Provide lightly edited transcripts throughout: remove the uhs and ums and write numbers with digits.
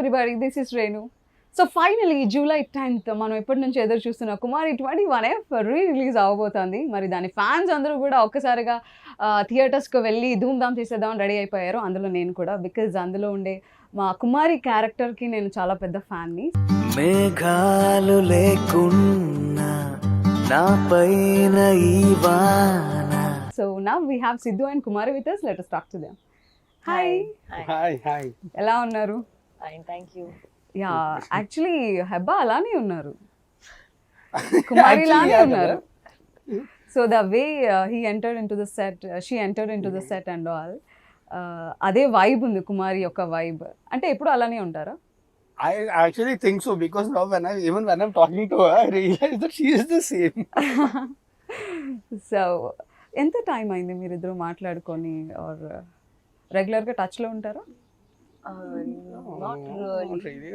everybody, this is Renu. So finally July 10th మనం ఎప్పటి నుంచి ఎదురు చూస్తున్న కుమారి 21F రిలీజ్ అవబోతోంది. మరి దాని ఫ్యాన్స్ అందరూ కూడా ఒక్కసారిగా థియేటర్స్కి వెళ్ళి ధూమ్ధామ్ చేసేద్దామని రెడీ అయిపోయారు. అందులో నేను కూడా, బికాజ్ అందులో ఉండే మా కుమారి క్యారెక్టర్కి నేను చాలా పెద్ద ఫ్యాన్ని. మేఘాలు లేకున్నా నా పైన ఈ వాన. So now we have Siddhu and Kumari with us. Let us talk to them. Hi hi ఎలా ఉన్నారు? Fine, thank you. Yeah, actually Hebah అలానే ఉన్నారు, కుమారి లానే ఉన్నారు. So the way he entered into the set, she entered into the set and all, అదే vibe ఉంది కుమారి యొక్క vibe. అంటే ఎప్పుడు అలానే ఉంటారా? I actually think so, because now when I'm talking to her, I realize that she is the same. So ఎంత time అయింది మీరిద్దరు మాట్లాడుకొని, ఆర్ రెగ్యులర్గా టచ్లో ఉంటారా? Not really.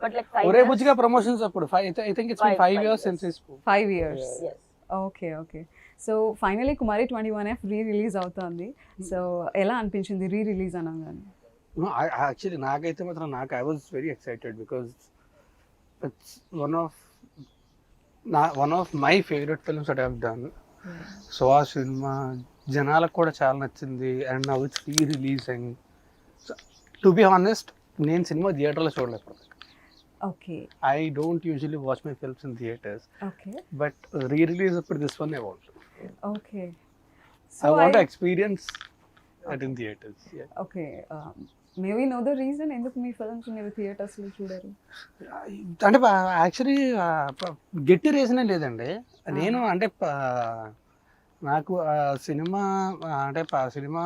But like ఒరే 5 బుజ్జిగా ప్రమోషన్స్ అప్పుడు I think it's been 5 years since we spoke. 5 years. Yes. Okay okay. So finally Kumari 21F release అవుతుంది. సో ఎలా అనిపించింది రిలీజ్ అనగానే? No, I actually నాకైతే మాత్రం I was very excited, because it's one of my favorite films that I've done. So ఆ cinema జనాలకు కూడా చాలా నచ్చింది, and now it's re-releasing. To be honest, నేను సినిమా థియేటర్లో చూడలేదు. Okay I don't usually watch my films in theaters, okay but re-release for this one I want. Okay. I want to experience it in theaters. Yeah. Okay, maybe know the reason ఎందుకు మీ films మీరు థియేటర్స్లో చూడరు? అంటే actually గట్టి రీజనే లేదండి. నేను అంటే నాకు సినిమా అంటే సినిమా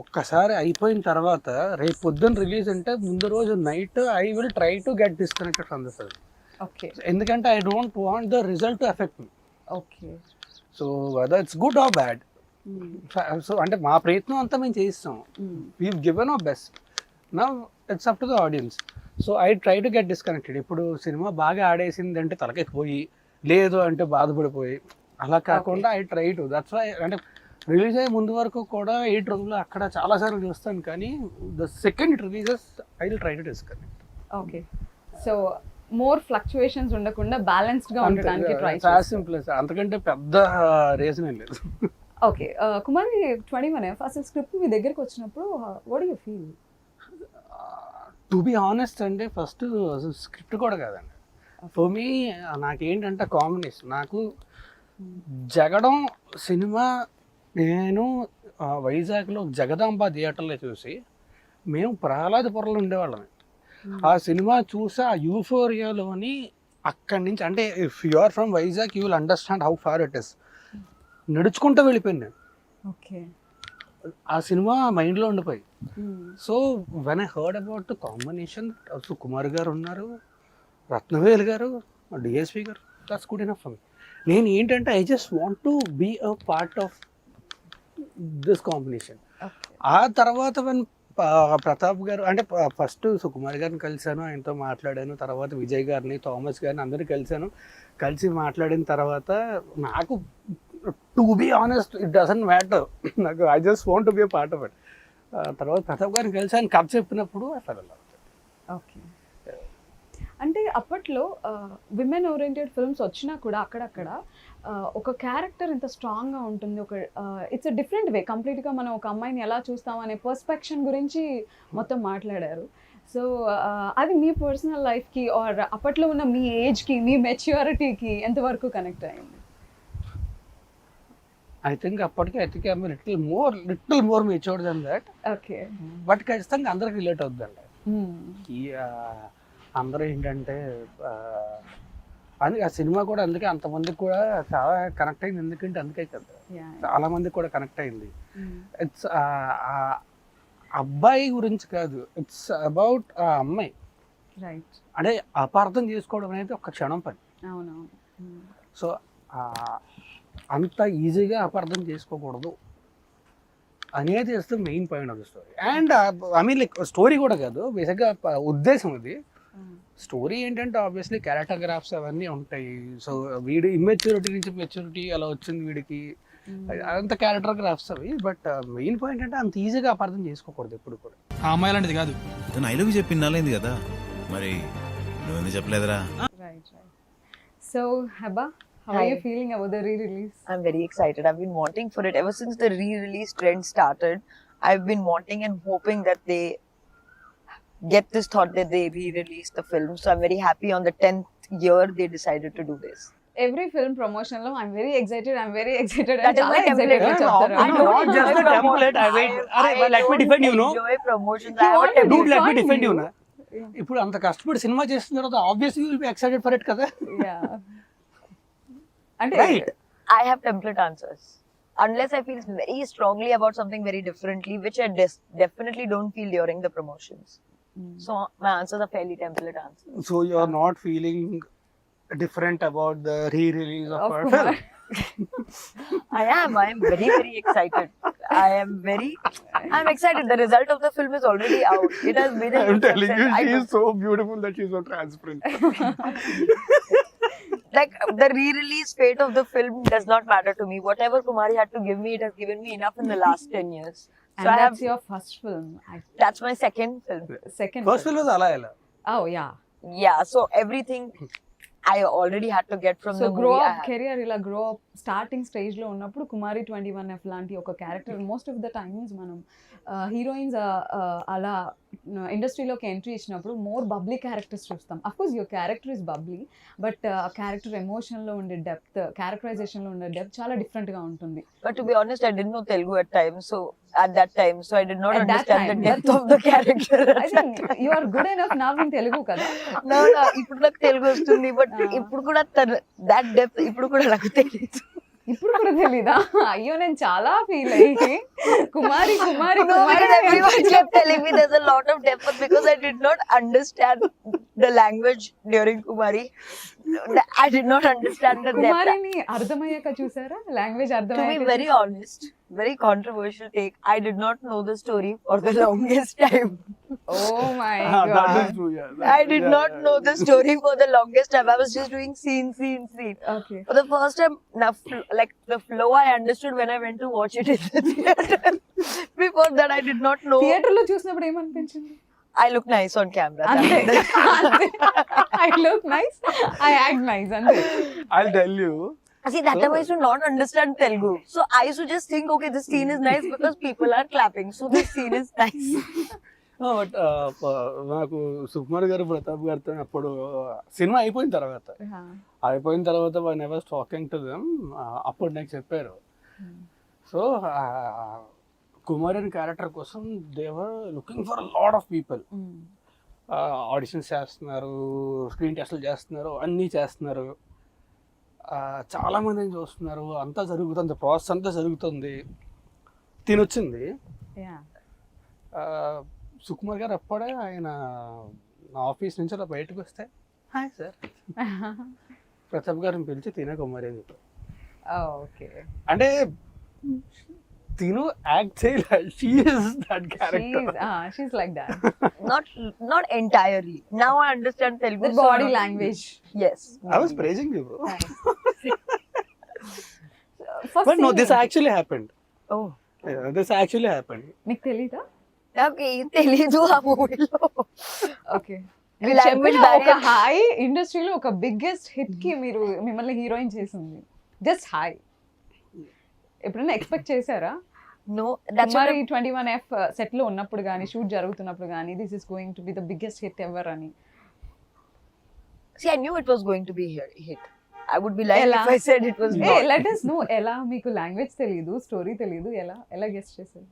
ఒక్కసారి అయిపోయిన తర్వాత రేపు పొద్దున్న రిలీజ్ అంటే ముందు రోజు night I will try to get disconnected from the film. Okay ఎందుకంటే I don't want the result to effect me. Okay. So whether it's good or bad, so అంటే మా ప్రయత్నం అంతా మేము చేయిస్తాం. We given our best. Now it's up to the audience. So I try to get disconnected. ఇప్పుడు cinema బాగా ఆడేసింది అంటే తలకెక్కిపోయి, లేదు అంటే బాధపడిపోయి, అలా కాకుండా I try to. That's why, అంటే రిలీజ్ అయ్యే ముందు వరకు కూడా 8 రోజులు అక్కడ చాలాసార్లు చూస్తాను, కానీ the second releases I will try to disconnect. Okay. So more fluctuations ఉండకుండా బ్యాలెన్స్డ్గా ఉండడానికి ట్రై సింపుల్. అంతకంటే పెద్ద రీజన్ ఏం లేదు. ఓకే. కుమారి 21F అసలు స్క్రిప్ట్ మీ దగ్గరికి వచ్చినప్పుడు what do you feel? To be honest అంటే ఫస్ట్ అసలు స్క్రిప్ట్ కూడా కాదండి. ఫర్ మీ నాకేంటంటే కాంబినేషన్, నాకు జగడం సినిమా నేను వైజాగ్లో జగదాంబ థియేటర్లో చూసి, మేము ప్రహ్లాదపురంలో ఉండేవాళ్ళమే. ఆ సినిమా చూసి ఆ యూఫోరియాలోని అక్కడి నుంచి, అంటే if you are from Vizag you will understand how far it is. నడుచుకుంటూ వెళ్ళిపోయాను నేను. ఓకే. ఆ సినిమా మైండ్లో ఉండిపోయి. So when I heard about the combination, Sukumar garu ఉన్నారు, Rathnavel garu, DSP garu, that's good enough for me. నేను ఏంటంటే I just want to be a part of this combination. ఆ తర్వాత వెన్ ప్రతాప్ గారు, అంటే ఫస్ట్ సుకుమార్ గారిని కలిశాను, ఆయనతో మాట్లాడాను, తర్వాత విజయ్ గారిని, థామస్ గారిని అందరినీ కలిసి మాట్లాడిన తర్వాత నాకు, to be honest, it doesn't matter, నాకు I just want to be a part of it. తర్వాత ప్రతాప్ గారిని కలిసి ఆయన కథ చెప్పినప్పుడు I fell in love. Okay. అంటే అప్పట్లో విమెన్ ఓరియంటెడ్ ఫిల్మ్స్ వచ్చినా కూడా అక్కడక్కడ ఒక క్యారెక్టర్ ఇంత స్ట్రాంగ్గా ఉంటుంది, ఒక ఇట్స్ అ డిఫరెంట్ వే కంప్లీట్గా. మనం ఒక అమ్మాయిని ఎలా చూస్తాం అనే పర్స్పెక్షన్ గురించి మొత్తం మాట్లాడారు. సో అది మీ పర్సనల్ లైఫ్కి ఆర్ అప్పట్లో ఉన్న మీ ఏజ్కి, మీ మెచ్యూరిటీకి ఎంతవరకు కనెక్ట్ అయింది? I think I'm little more matured than that. Okay. But ఖచ్చితంగా అందరికి రిలేట్ అవుతుందండి. అందరూ ఏంటంటే అందుకే ఆ సినిమా కూడా అందుకే అంతమందికి కూడా చాలా కనెక్ట్ అయింది. ఎందుకంటే అందుకే కదా చాలా మందికి కూడా కనెక్ట్ అయింది. ఇట్స్ అబ్బాయి గురించి కాదు, ఇట్స్ అబౌట్ ఆ అమ్మాయి. రైట్. అంటే అపార్థం చేసుకోవడం అనేది ఒక క్షణం పని. అవునవును. సో అంత ఈజీగా అపార్థం చేసుకోకూడదు అనేది is the main point of the story. And I mean like story కూడా కాదు, బేసిక్గా ఉద్దేశం అది. స్టోరీ ఏంటంటే ఆబ్వియస్లీ క్యారెక్టర్ గ్రాఫ్స్ అవన్నీ ఉంటాయి. సో వీడు ఇమ్మెచ్యూరిటీ నుంచి మెచ్యూరిటీ అలా వచ్చింది వీడికి, అంత క్యారెక్టర్ గ్రాఫ్స్ అవి. బట్ మెయిన్ పాయింట్ అంటే అంత ఈజీగా అపార్థం చేసుకోకూడదు ఎప్పుడు కూడా. ఆ అమ్మాయి లాంటిది కాదు. తను ఐ లవ్ యూ చెప్పి నాలైంది కదా, మరి నువ్వెందుకు చెప్పలేదురా? Right. So, Heba, how are Hi. you feeling about the re-release? I'm very excited. I've been wanting for it ever since the re-release trend started. I've been wanting and hoping that they get this thought that they re-release the film. So I'm very happy on the 10th year they decided to do this. Every film promotion lo I'm very excited. That is my template. గా చెప్తారు. I don't Not just enjoy the template, I wait. Arey, let me defend you, no? enjoy promotions. You I have want a to Dude, let me define defend you, you. na. ఇప్పుడు అంత కష్టపడి cinema చేసిన తర్వాత obviously will be excited for it కదా. Yeah. అంటే Right. I have template answers. Unless I feel very strongly about something very differently, which I definitely don't feel during the promotions. So my answers are fairly template answers. So you are not feeling different about the re-release of Of our Kumar. film. I am very, very excited. I'm excited. The result of the film is already out. It has been I'm telling you, I she know. is so beautiful that she's so transparent. Like the re-release fate of the film does not matter to me. Whatever Kumari had to give me, it has given me enough in the last 10 years. And So I have, that's your first film. that's my second film. Second First film was అలా ఎలా. Oh yeah. Yeah, so everything I already had to get from so the grow movie. I up had. Career ఇలా grow up starting stage లో ఉన్నప్పుడు Kumari 21F లాంటి ఒక character most of the times మనం heroines అలా ఇండస్ట్రీలోకి ఎంట్రీ ఇచ్చినప్పుడు more bubbly characters చూస్తాం. Of course your character is bubbly, but ఆ క్యారెక్టర్ ఎమోషన్లో ఉండే డెప్త్, క్యారెక్టరైజేషన్లో ఉండే డెప్త్ చాలా డిఫరెంట్గా ఉంటుంది. But to be honest, I didn't know Telugu at that time, so I did not At that understand the time. depth of the character. I think you are good enough now in Telugu కదా. No, ఇప్పుడు నాకు తెలుగు వస్తుంది, but ఇప్పుడు కూడా that depth ఇప్పుడు కూడా నాకు తెలియదు. ఇప్పుడు కూడా తెలీదా? అయ్యో నేను చాలా ఫీల్ అయ్యి కుమారి కుమారి No, because Kumari everyone kept telling me there's a lot of depth, but because I did not understand the language during Kumari, I did not understand the depth. కుమారిని అర్థమయ్యాక చూసారా? Language To be అర్థమయ్యాక very honest, very controversial take, I did not know the story for the longest time. Oh my That god. is true, yeah. I did not know the story for the longest time. I was just doing scene. Okay. For the first time, like the flow I understood when I went to watch it in the theater. Before that, I did not know. Theatre లో చూసినప్పుడు ఏమనిపించింది? I look nice on camera. అంతే. I look nice, I act nice అంతే. I'll tell you. See, that time I used to not understand Telugu. So I used to just think, okay, this scene is nice because people are clapping. So this scene is nice. But నాకు సుకుమార్ గారు ప్రతాప్ గారితో అప్పుడు cinema అయిపోయిన తర్వాత one I was talking to them, అప్పుడు నాకు చెప్పారు. So Kumar అనే క్యారెక్టర్ కోసం they were looking for lot of people. Auditions చేస్తున్నారు, స్క్రీన్ టెస్ట్లు చేస్తున్నారు, అన్నీ చేస్తున్నారు, చాలా మందిని చూస్తున్నారు, అంతా జరుగుతుంది, ప్రాసెస్ అంతా జరుగుతుంది. తినొచ్చింది సుకుమార్ గారు అప్పుడే ఆయన నా ఆఫీస్ నుంచి అలా బయటకు వస్తే, హాయ్ సార్ ప్రతాప్ గారిని పిలిచి తినే కుమారి అని చెప్పారు. ఓకే. అంటే తిను యాక్ట్ చేయలేదు, she is that character. She's like that. Not entirely. Now I understand Telugu. The so body not- language. Yes. I was praising you, bro. First But no, scene this ఏంటి? actually happened. Oh. Yeah, this actually happened. మీకు తెలీదా? నాకు ఏం తెలీదు ఆ మూవీలో. Okay. Language ఒక barrier. Hi ఇండస్ట్రీలో ఒక బిగ్గెస్ట్ హిట్ కి మీరు మిమ్మల్ని హీరోయిన్ చేసింది. Just hi. ఎప్పుడైనా ఎక్స్పెక్ట్ చేశారా? No, that's what Kumari 21F set లో ఉన్నప్పుడు కానీ షూట్ జరుగుతున్నప్పుడు కానీ this is going to be the biggest hit ever అని? See, I knew it was going to be hit. I would be lying Ella. if I said it was A not. Let us know ఎలా మీకు language తెలీదు, story తెలీదు, ఎలా guest చేశారు?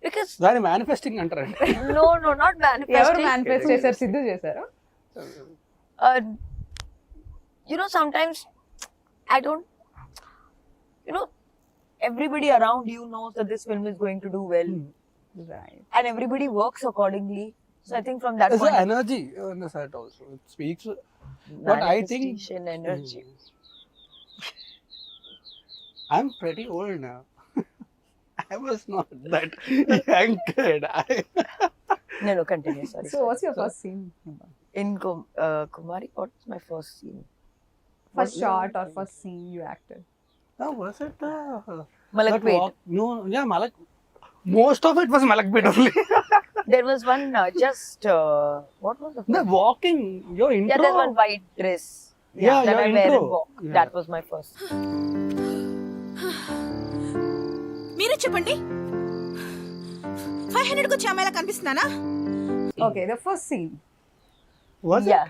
Because దాని manifesting అంటారండి. no, not ఎవరు manifesting. Manifest చేశారు? సిద్ధు చేశారా? You know, sometimes I don't. You know, everybody around you knows that this film is going to do well, Right. and everybody works accordingly. So I think from that There's point, an energy on the set also. It speaks. But I think manifestation, energy. I'm pretty old now. I was not that young kid. No, continue. Sorry. So what's your first scene? In Kumari, what's my first scene? First shot or first scene you acted? Was it Malakpet. Most of it was Malakpet only. There was one what was the The first? walking, your intro. Yeah, there's one white dress. Yeah, that your I wear intro. and walk. Yeah. That was my first. మీరే చెప్పండి 500 కు చామేలా కనిపిస్తున్నానా? Okay the first scene Was it? Yeah.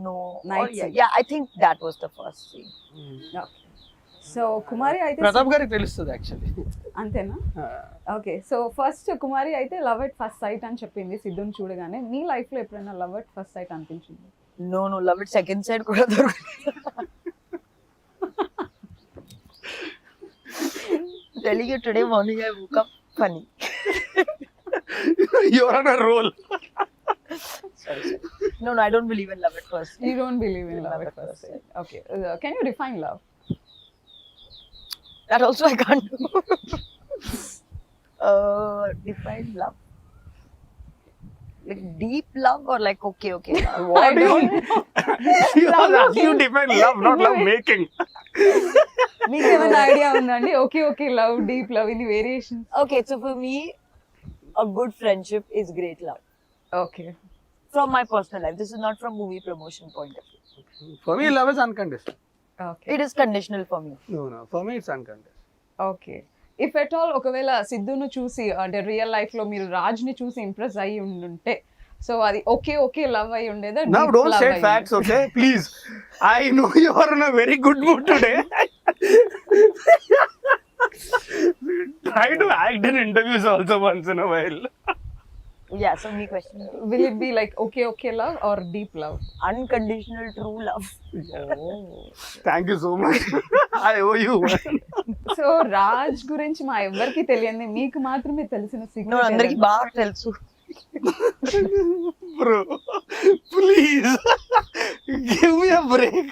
No. Night or yeah, scene. yeah, I think that was the first scene. So Kumari అయితే ప్రతాప్ గారికి తెలుస్తుంది actually. అంతేనా okay so first కుమారి అయితే లవ్ ఎట్ ఫస్ట్ సైట్ అని చెప్పింది సిద్ధుని చూడగానే. మీ లైఫ్ లో ఎప్పుడైనా లవ్ ఎట్ ఫస్ట్ సైట్ అనిపించింది? No, love it. Second side kuda dorukadu. Telling you today morning I woke up funny. You're on a roll. Sorry. No, I don't believe in love at first. You don't believe in love at first sight. Okay. Can you define love? That also I can't do. Define love. Like deep love or like okay love? What do you define love, not love making? మీకు ఏమైనా idea ఉందండి? Okay love, deep love, ఇన్ని variations. Okay, so for me, a good friendship is great love. Okay From my personal life, this is not from movie promotion point of view. For me, love is unconditional. Okay It is conditional for me. No, for me it's unconditional. Okay if at all ఒకవేళ సిద్ధును చూసి అంటే real life లో మీరు రాజ్ ని చూసి impress అయ్యి ఉండుంటే so అది ఓకే లవ్ అయి ఉండేదా? Now don't say facts, okay? Please. I know you are in a very good mood today. Try to act in interviews also once in a while. Yeah, so me question. Will it be like okay love or deep love? Unconditional true love. Thank you so much. I owe you one. So Raj గురించి మా ఎవరికి తెలియంది మీకు మాత్రమే తెలిసిన No, secret అందరికి బాగా తెలుసు. Bro, please. Give me a break.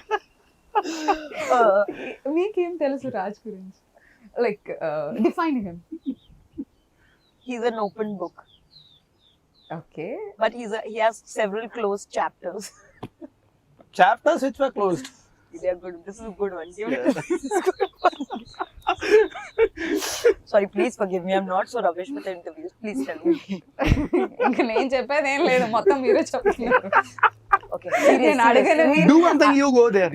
మీకేం తెలుసు రాజ్ గురించి? Like define him. He's an open book, okay but he has several closed chapters. Chapters which were closed. They are good. This is a good one. Give it to me. This is good one. Sorry, please forgive me. I'm not so rubbish with the interviews. Please tell me. ఇంకా నేను చెప్పేది ఏం లేదు, మొత్తం మీరే చెప్తున్నారు. Okay. నేను అడగలేవి Do one thing, you go there.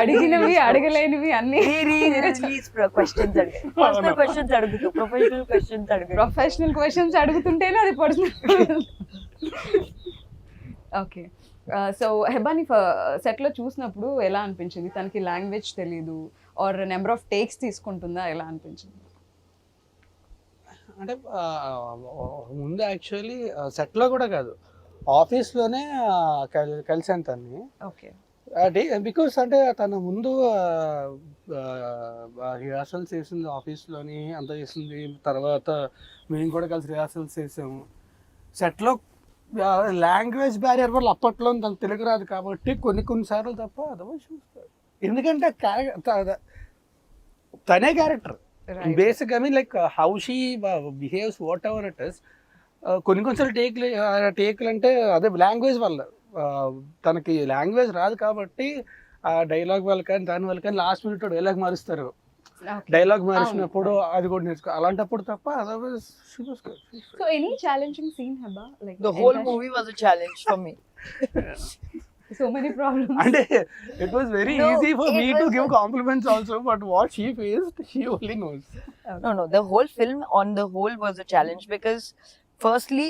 అడిగినవి అడగలేనివి అన్ని questions అడిగారు. Personal questions అడుగుతూ, professional questions అడుగుతూ. ప్రొఫెషనల్ క్వశ్చన్స్ అడుగుతుంటేనే అది పర్సనల్. ఓకే సో హెబాని సెట్ లో చూసినప్పుడు ఎలా అనిపించింది? తనకి లాంగ్వేజ్ తెలీదు ఆర్ నెంబర్ ఆఫ్ టేక్స్ తీసుకుంటుందా, ఎలా అనిపించింది? అంటే ముందు యాక్చువల్లీ సెట్లో కూడా కాదు, ఆఫీస్లోనే కలిసాను తన్ని. ఓకే బికాస్ అంటే తన ముందు రిహార్సల్స్ చేసింది ఆఫీస్లోని, అంతా చేసింది. తర్వాత మేము కూడా కలిసి రిహార్సల్స్ చేసాము. సెట్లో లాంగ్వేజ్ బ్యారియర్ వల్ల అప్పట్లో తనకు తెలుగు రాదు కాబట్టి కొన్నిసార్లు తప్ప అదర్వైజ్ చూస్తారు. ఎందుకంటే తనే character basic. I mean like how she behaves what ever it is. కొన్నిసార్లు టేక్లు అంటే అదే లాంగ్వేజ్ వల్ల. తనకి లాంగ్వేజ్ రాదు కాబట్టి ఆ డైలాగ్ వల్ల కానీ దాని వల్ల కానీ లాస్ట్ మినిట్ డైలాగ్ మారుస్తారు. డైలాగ్ మారిసినప్పుడు అది కూడా నేర్చుకో, అలాంటప్పుడు తప్ప otherwise she was good. So any challenging scene Hebah? Like The whole movie was a challenge for me. So many problems. అంటే it was very No, easy for it me to was give compliments also, but what she faced she only knows. No, the whole film on the whole was a challenge because firstly,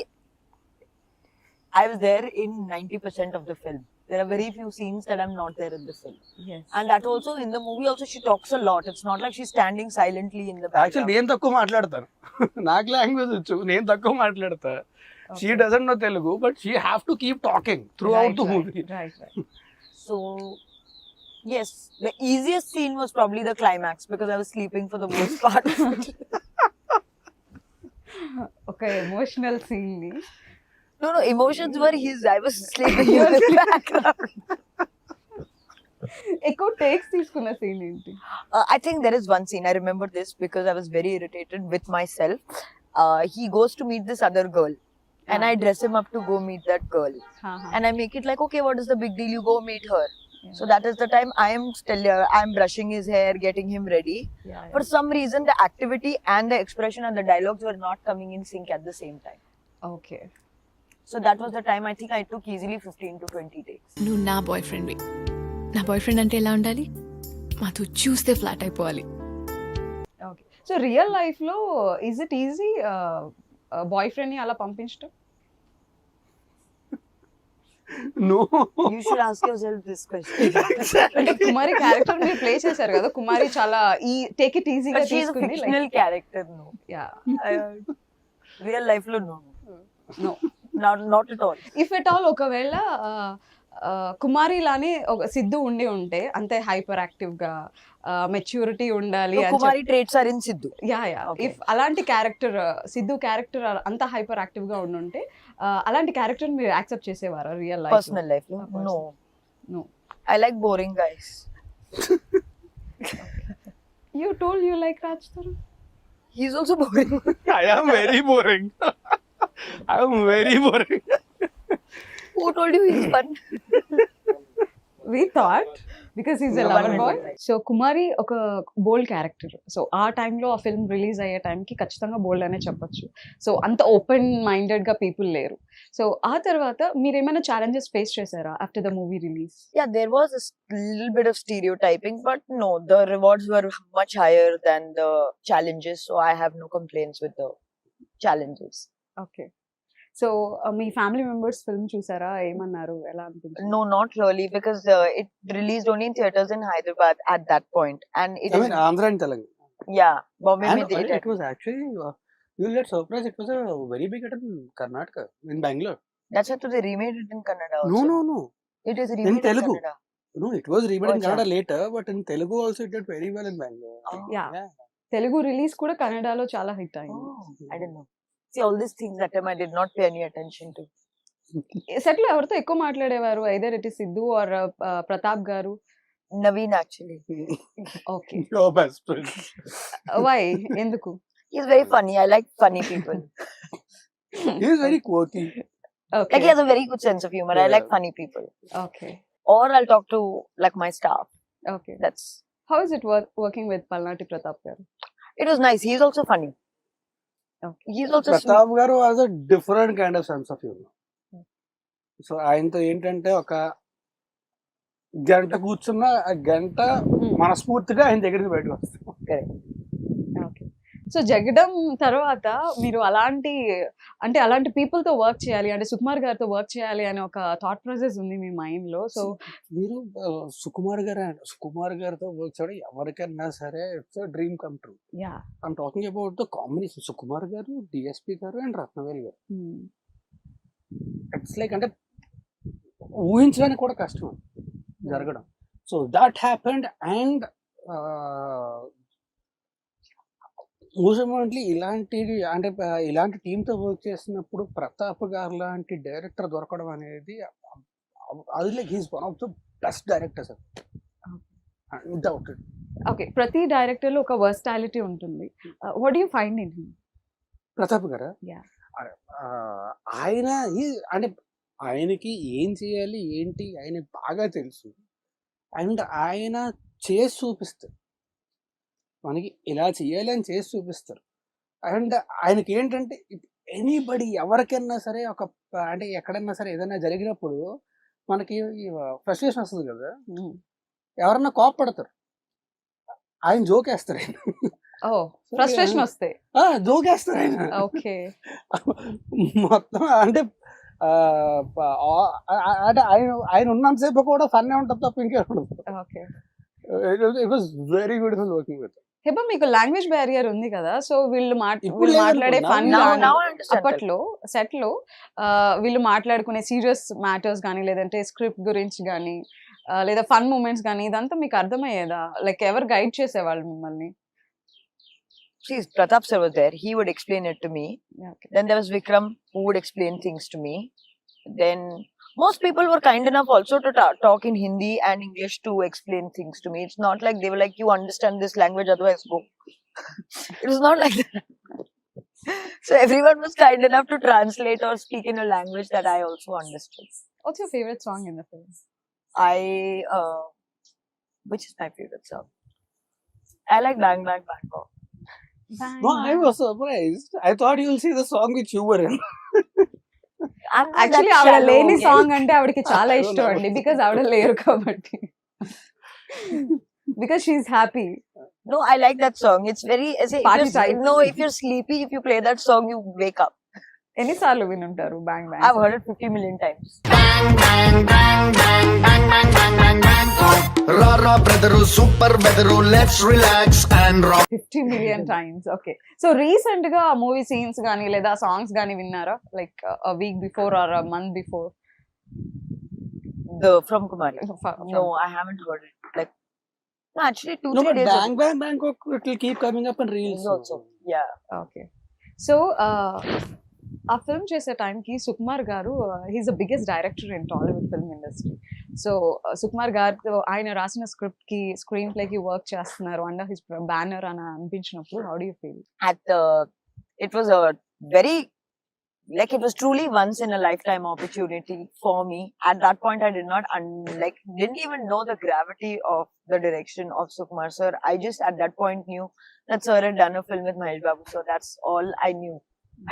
I was there in 90% of the film. There are very few scenes that I'm not there in the film. Yes. And that also, in the movie also, she talks a lot. It's not like she's standing silently in the actually background. నేను తక్కువ మాట్లాడతాను. నాకు language వచ్చు, నేను తక్కువ మాట్లాడతా. She doesn't know Telugu, but she have to keep talking through out the movie. Right. So, yes, the easiest scene was probably the climax because I was sleeping for the most part of it. ఒక emotional scene ని No, emotions were his. I was sleeping in the background. ఎక్కువ takes తీసుకున్న scene ఏంటి? I think there is one scene. I remember this because I was very irritated with myself. He goes to meet this other girl. And I dress him up to go meet that girl. And I make it like, okay, what is the big deal? You go meet her. So that is the time I am still I'm brushing his hair, getting him ready. Yeah, For some reason, the activity and the expression and the dialogues were not coming in sync at the same time. Okay. So that was the time I think I took easily 15 to 20 takes. నువ్వు నా bye ఫ్రెండ్వి. నా boy friend అంటే ఎలా ఉండాలి? మాతో చూస్తే flat అయిపోవాలి. Okay. So real లైఫ్లో ఈజ్ ఇట్ ఈజీ బాయ్ ఫ్రెండ్ని అలా పంపించడం? No. You should ask yourself this question. అంటే కుమారి క్యారెక్టర్ మీరు ప్లే చేశారు కదా, కుమారి చాలా ఈ టేక్ ఇట్ ఈజీగా But she is a తీసుకుంది. fictional character, no. Yeah, Real life lo no. No. Not at all. If at all ఒకవేళ కుమారి లానే ఒక సిద్ధు ఉండి ఉంటే అంతే హైపర్ యాక్టివ్ గా మెచ్యూరిటీ ఉండాలి No, అని Kumari traits are in Sidhu. Yeah yeah, Okay. If అలాంటి క్యారెక్టర్ సిద్ధు క్యారెక్టర్ అంత హైపర్ యాక్టివ్ గా ఉండుంటే అలాంటి క్యారెక్టర్ మీరు యాక్సెప్ట్ చేసేవారా real life? Personal life, no. No. No. I like boring guys. You told you like Raj Tarun. He's also boring. I am very boring. I am very boring. Who told you he's fun? We thought because he's a lover boy. So కుమారి ఒక బోల్డ్ character. So ఆ టైంలో ఆ film release అయ్యే టైంకి ఖచ్చితంగా బోల్డ్ అనే చెప్పొచ్చు. So అంత ఓపెన్ మైండెడ్ గా పీపుల్ లేరు. సో ఆ తర్వాత మీరు ఏమైనా ఛాలెంజెస్ ఫేస్ చేశారా after the movie release? Yeah, there was a little bit of stereotyping, but no, the rewards were much higher than the challenges. So I have no complaints with the challenges. Okay. So me family members film చూసారా? ఏమన్నారు? ఎలా అనిపించింది? No, not really, because it released only in theaters in Hyderabad at that point, and it I is mean Andhra and Telangana. yeah, Bombay And made it. it was actually, you'll get surprised, it was a very big hit in Karnataka, in Bangalore. That's why they remade it in Kannada also. No, no, no. It is remade in Telugu. Kannada. No, it was remade in Acha. Kannada later, but in Telugu also it did very well in Bangalore. Oh. Yeah. Telugu release కూడా కన్నడలో చాలా hit అయింది. Oh, I didn't know. See, all these things that time I did not pay any attention to. Set లో ఎవరితో ఎక్కువ మాట్లాడేవారు? Either it is Siddhu or Pratap garu? Naveen actually. Okay. Your best friend. Why? ఎందుకు? He's very funny. I like funny people. He is very quirky. Okay. Like he has a very good sense of humor. I like Yeah. funny people. Okay. Or I'll talk to like my staff. Okay. That's how is it working with పల్నాటి ప్రతాప్ గారు? it was nice. He's also funny. Okay. He's also sweet. Pratap గారు has a different kind of sense of humor. So ఆయనతో ఏంటంటే ఒక గంట కూర్చున్న ఆ గంట మనస్ఫూర్తిగా ఆయన దగ్గర నుంచి బయటకు వస్తాం. Correct. ఓకే. సో జగడం తర్వాత మీరు అలాంటి పీపుల్ తో వర్క్ చేయాలి అంటే సుకుమార్ గారితో వర్క్ చేయాలి అనే ఒక థాట్ ప్రాసెస్ ఉంది మీ మైండ్ లో. సో మీరు సుకుమార్ గారితో వర్క్ చేయడం ఎవరికైనా సరే it's dream come true. Yeah. I'm talking about the combination Sukumar గారు, డిఎస్పి గారు అండ్ రత్నవేల్ గారు. ఇట్స్ లైక్ అంటే ఊహించడానికి కూడా కష్టం జరగడం. So that happened and most importantly ఇలాంటి టీంతో వర్క్ చేసినప్పుడు ప్రతాప్ గారు లాంటి డైరెక్టర్ దొరకడం అనేది అది like he's one of the best directors undoubted. Okay. ప్రతి డైరెక్టర్ లో ఒక వర్స్టాలిటీ ఉంటుంది. What do you find in him? Pratap గారు Yeah. ఆయన అంటే ఆయనకి ఏం చేయాలి ఏంటి ఆయన బాగా తెలుసు అండ్ ఆయన చేసి చూపిస్తారు. మనకి ఇలా చేయాలి అని చేసి చూపిస్తారు. అండ్ ఆయనకి ఏంటంటే ఎనీబడి ఎవరికైనా సరే అంటే ఎక్కడైనా సరే ఏదైనా జరిగినప్పుడు మనకి ఫ్రస్ట్రేషన్ వస్తుంది కదా, ఎవరన్నా కోపడతారు, ఆయన జోకేస్తారు. ఆయన ఓ, ఫ్రస్ట్రేషన్ వస్తే జోకేస్తారు ఆయన. ఓకే. మొత్తం అంటే అంటే ఆయన ఉన్నంతసేపు కూడా ఫన్ ఉంటుంది తప్ప ఇంకే ఉండదు. Okay. It was very beautiful working with. Heba మీకు లాంగ్వేజ్ బ్యారియర్ ఉంది కదా, సో వీళ్ళు ఇప్పుడు మాట్లాడే లేదనుకో, ఫన్ Now I understand. అప్పట్లో సెట్ లో వీళ్ళు మాట్లాడుకునే సీరియస్ మ్యాటర్స్ కానీ లేదంటే స్క్రిప్ట్ గురించి కానీ లేదా ఫన్ మూమెంట్స్ కానీ ఇదంతా మీకు అర్థమయ్యేదా? లైక్ ఎవరు గైడ్ చేసేవాళ్ళు మిమ్మల్ని? See, Pratap sir was there. He would explain it to me. Okay. Then there was Vikram who would explain things to me. Then most people were kind enough also to talk in Hindi and English to explain things to me. It's not like they were like, you understand this language, otherwise go. It was not like that. So everyone was kind enough to translate or speak in a language that I also understood. What's your favorite song in the film? Which is my favorite song? I like Bang Bang Bangkok. No, I was surprised. I thought you'll see the song which you were in. I'm not actually that ఆవిడ shallow, లేని okay? Song అంటే ఆవిడకి చాలా I don't ఇష్టం know. అండి, because ఆవిడ లేరు కాబట్టి. Because she is happy. No, I like that song. It's very. Party type. No, if you're sleepy, if you play that song, you wake up. ఎన్నిసార్లు వినుంటారు bang I've bang? heard it 50 million times. Rara brother, super weather, let's relax and rock. 50 million times. Okay, so recent గా movie scenes గానీ లేదా songs గానీ విన్నారా? Like week before are month before? From Kumari. No, I haven't heard it. Like, no, actually, 2-3 No, but days Bang Bang Bangkok, it will keep coming up in reels. ago also. Yeah. Okay, so ఆ film చేసే టైంకి సుకుమార్ గారు he's the biggest director in Tollywood film industry. So Sukumar గారు ఆయన రాసిన script కి screen play కి work చేస్తున్నారు అండర్ హిస్ బ్యానర్ అని అనిపించినప్పుడు how do you feel? It was a very, like, it was truly once in a lifetime opportunity for me. At that point, I did not didn't even know the gravity of the direction of Sukumar sir. I just at that point knew that sir had done a film with Mahesh Babu, so that's all I knew.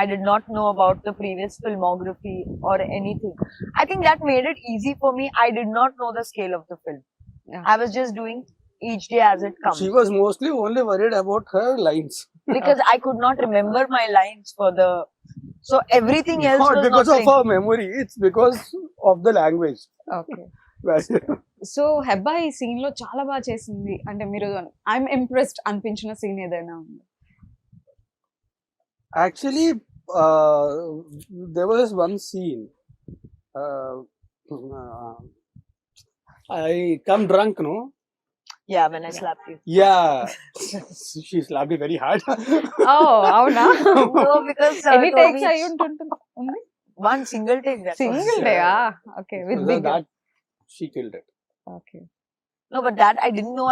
I did not know about the previous filmography or anything. I think that made it easy for me. I did not know the scale of the film. Yeah. I was just doing each day as it comes. She was mostly only worried about her lines. Because I could not remember my lines for the. So everything else Not was because not of her memory, it's because of the language. Okay, so Hebah ఈ scene లో చాలా బాగా చేసింది అంటే మీరు I'm impressed అనిపించిన scene ఏదైనా ఉంది? Actually, there was one scene. I come drunk, no? Yeah, when I slapped you. Yeah, she slapped me very hard. ఓ అవునా? No, because ఎన్ని Toby- టేక్స్ అయి ఉంటుంది? one single take. That was. Single day? Okay, with big. That she killed it. Okay, No, but that I didn't know.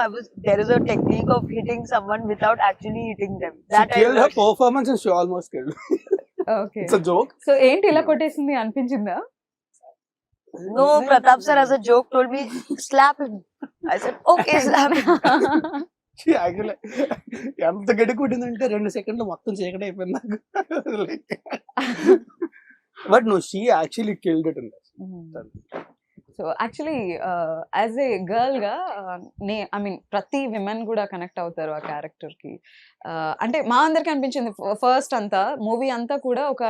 There is a technique of hitting someone without actually hitting them. She That I killed her learned. performance and she almost killed me. Okay. It's a joke. So ఏంటి ఇలా కొట్టేసింది అనిపించిందా? No, Pratap sir as a joke told me slap him. I said okay, slap him. She actually ఎంత గడి కొట్టిందంటే 2 సెకండ్లు మొత్తం చీకటి అయిపోయింది నాకు. But no, she actually killed it in that. So actually as a girl గా ఐ మీన్ ప్రతి women కూడా కనెక్ట్ అవుతారు ఆ క్యారెక్టర్ కి. అంటే మా అందరికి అనిపించింది ఫస్ట్ అంతా మూవీ అంతా కూడా ఒక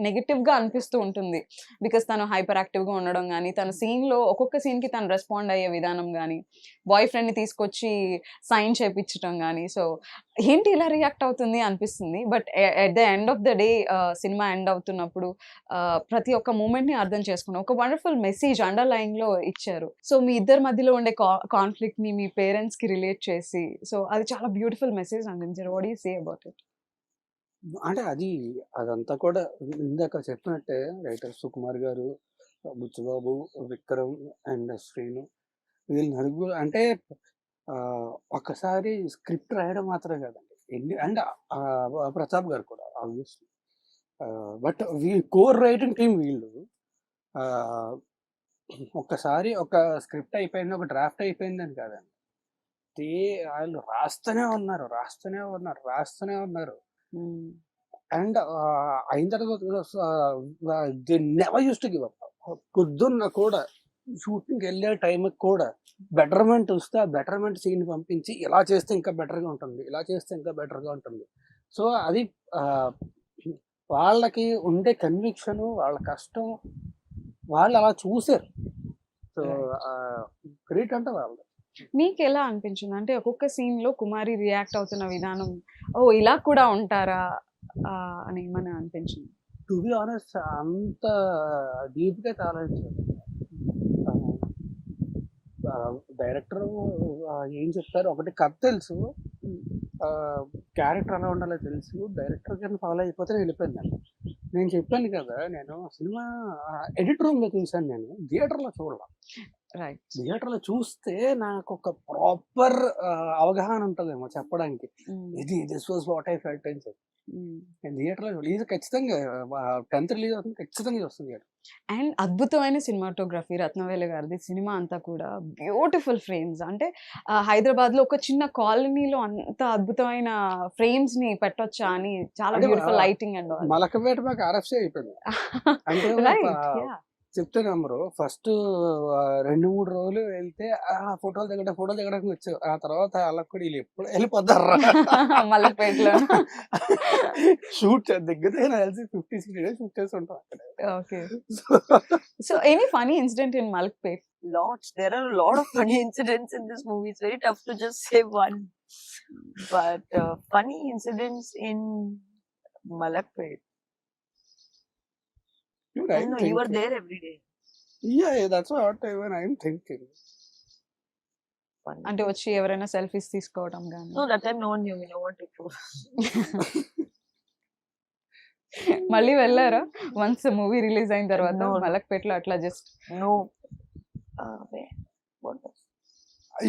నెగిటివ్ గా అనిపిస్తూ ఉంటుంది. బికాస్ తను హైపర్ యాక్టివ్ గా ఉండడం కానీ, తన సీన్ లో ఒక్కొక్క సీన్ కి తను రెస్పాండ్ అయ్యే విధానం కానీ, బాయ్ ఫ్రెండ్ ని తీసుకొచ్చి సైన్ చేయించడం కానీ, సో ఏంటి ఇలా రియాక్ట్ అవుతుంది అనిపిస్తుంది. But at the end of the day cinema end అవుతున్నప్పుడు ప్రతి ఒక్క మూమెంట్ ని అర్థం చేసుకున్నాం. ఒక వండర్ఫుల్ మెసేజ్ అండర్లైన్ లో ఇచ్చారు. సో మీ ఇద్దరి మధ్యలో ఉండే కాన్ఫ్లిక్ట్ ని మీ పేరెంట్స్ కి రిలేట్ చేసి, సో అది చాలా బ్యూటిఫుల్ మెసేజ్ అందించారు. What do you say about it? అంటే అదంతా కూడా ఇందాక చెప్పినట్టే రైటర్ సుకుమార్ గారు, బుచ్చిబాబు, విక్రమ్ అండ్ శ్రీను, వీళ్ళు నలుగురు అంటే ఒక్కసారి స్క్రిప్ట్ రాయడం మాత్రమే కాదండి, అండ్ ప్రతాప్ గారు కూడా obviously. But core writing team వీళ్ళు ఒక్కసారి ఒక స్క్రిప్ట్ అయిపోయింది, ఒక డ్రాఫ్ట్ అయిపోయింది అని కాదండి, వాళ్ళు రాస్తూనే ఉన్నారు. అండ్ అయిన తర్వాత they never use to give up. పొద్దున్న కూడా షూటింగ్కి వెళ్ళే టైంకి కూడా బెటర్మెంట్ వస్తే ఆ బెటర్మెంట్ సీన్ పంపించి ఇలా చేస్తే ఇంకా బెటర్గా ఉంటుంది. సో అది వాళ్ళకి ఉండే కన్విక్షన్, వాళ్ళ కష్టం, వాళ్ళు అలా చూసారు. సో గ్రేట్ అంటే వాళ్ళు. మీకు ఎలా అనిపించింది అంటే ఒక్కొక్క సీన్ లో కుమారి రియాక్ట్ అవుతున్న విధానం, ఓ ఇలా కూడా ఉంటారా అని ఏమైనా అనిపించింది? టు బి ఆనెస్ట్ అంత డీప్గా ఆలోచించారు. డైరెక్టర్ ఏం చెప్తారు, ఒకటి కథ తెలుసు, క్యారెక్టర్ ఎలా ఉండాలో తెలుసు, డైరెక్టర్ గారిని ఫాలో అయిపోతే వెళ్ళిపోయింది. నేను చెప్పాను కదా, నేను సినిమా ఎడిట్ రూమ్లో చూశాను, నేను థియేటర్లో చూడాలి. రైట్, థియేటర్లో చూస్తే నాకు ఒక ప్రాపర్ అవగాహన ఉంటుందేమో చెప్పడానికి, ఇది this was what I felt అని చెప్పి. నేను థియేటర్లో ఇది ఖచ్చితంగా 10th రిలీజ్ అవుతుంది, ఖచ్చితంగా వస్తుంది థియేటర్. అండ్ అద్భుతమైన సినిమాటోగ్రఫీ రత్నవేలు గారిది. సినిమా అంతా కూడా బ్యూటిఫుల్ ఫ్రేమ్స్. అంటే హైదరాబాద్లో ఒక చిన్న కాలనీలో అంత అద్భుతమైన ఫ్రేమ్స్ ని పెట్టొచ్చా అని చాలా అంటే beautiful lighting and all. Malakpet మాకు ఆర్ఎఫ్సి అయిపోయింది. అంటే చెప్తే నమ్మరు, ఫస్ట్ 2-3 రోజులు వెళ్తే ఫోటోలు దిగడానికి వచ్చావు. ఆ తర్వాత వాళ్ళకి కూడా వీళ్ళు ఎప్పుడు వెళ్ళిపోతారా మలక్పేటలో. షూట్ దగ్గర కలిసి 50-60 days షూట్ చేసి ఉంటాం అక్కడ. Okay. So any funny incident in Malakpet? Lots. There are a lot of funny incidents in this movie. It's very tough to just say one. But funny incidents in Malakpet. I know you were there every day. Yeah, that's what even I'm thinking. Funny. అంటే వచ్చి ఎవరైనా selfies తీసుకోవడం కానీ? No, that time no one knew me. No one took photos. మళ్ళీ వెళ్ళారా once movie release అయిన తర్వాత No. మలక్పేటలో అట్లా just? No. Where? What was?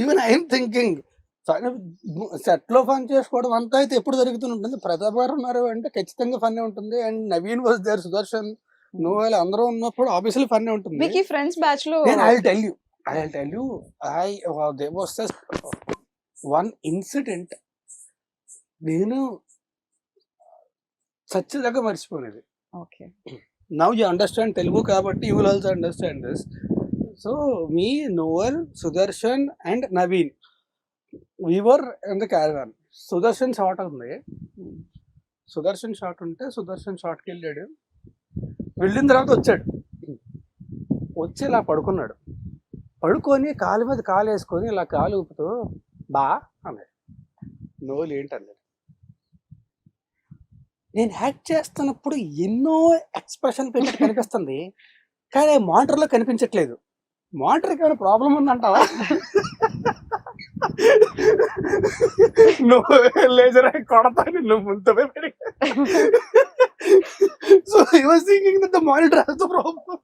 Even I'm thinking set లో ఫన్ చేసుకోవడం అంతా అయితే ఎప్పుడు జరుగుతుంటుంది. ప్రతాప్ గారు ఉన్నారు అంటే ఖచ్చితంగా ఫన్ ఉంటుంది. And Naveen was there, Sudarshan, Noel అందరూ ఉన్నప్పుడు ఆబ్వియస్లీ ఫన్ ఉంటుంది. మీకు ఈ ఫ్రెండ్స్ బ్యాచ్ లో I'll tell you, there was just one incident. నేను సత్యదాకా మర్చిపోలేదు. Okay. Now you understand Telugu కాబట్టి you will also understand this. So me, Noel, Sudarshan and Naveen, we were in the caravan. Sudarshan shot ఉంది. Sudarshan shot ఉంటే సుదర్శన్ షాట్కి వెళ్ళాడు. వెళ్ళిన తర్వాత వచ్చాడు. వచ్చి ఇలా పడుకున్నాడు. పడుకొని కాలు మీద కాలు వేసుకొని ఇలా కాలు ఊపుతూ బా అన్నాడు. నోలు ఏంటన్నాడు. నేను యాక్ట్ చేస్తున్నప్పుడు ఎన్నో ఎక్స్ప్రెషన్ పెట్టి కనిపిస్తుంది, కానీ మానిటర్లో కనిపించట్లేదు. మానిటర్కి ఏమైనా ప్రాబ్లం ఉందంటావా? నువ్వు లేజర్ కొడతా నువ్వు ముందు. So he was thinking that the monitor has the problem.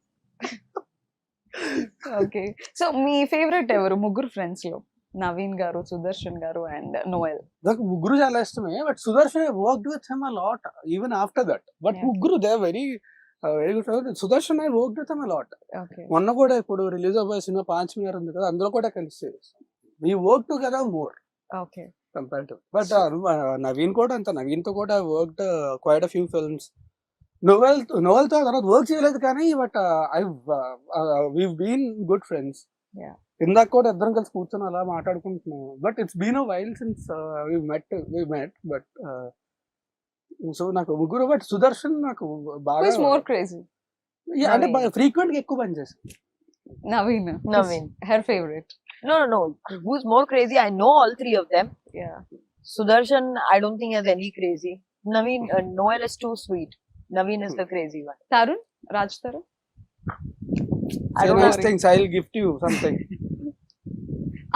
Okay. So me favourite ఎవరు ముగ్గురు ఫ్రెండ్స్ లో? నవీన్ గారు, సుదర్శన్ గారు అండ్ నోయల్. నాకు ముగ్గురు చాలా ఇష్టమే. But Sudarshan worked with him a lot even after that. But Yeah. ముగ్గురు they very very good. Sudarshan I worked with him a lot. Okay. మొన్న కూడా ఇప్పుడు రిలీజ్ అవ్వే సినిమా 5 మీర్ ఉంది కదా, అందులో కూడా కలిసి we work together more okay. Compare to. But Naveen కూడా అంత, నవీన్తో కూడా worked quite a few films. నోవెల్తో తర్వాత వర్క్ చేయలేదు కానీ but we been good friends. Yeah. ఇందాక కూడా ఇద్దరం కలిసి కూర్చొని అలా మాట్లాడుకుంటున్నాం. But it's been a while since we met. But so నాకు ముగ్గురు. బట్ సుదర్శన్ నాకు బాగా Who is more crazy? అంటే Naveen. ఫ్రీక్వెంట్ గా ఎక్కువ పని చేశాను. Naveen. Naveen. Her favorite. No. Who's more crazy? I know all three of them. Yeah. Sudarshan, I don't think has any crazy. Naveen, Noel is too sweet. Naveen is the crazy one. Tarun, Raj Tarun. I don't Nice know. things, I'll gift you something.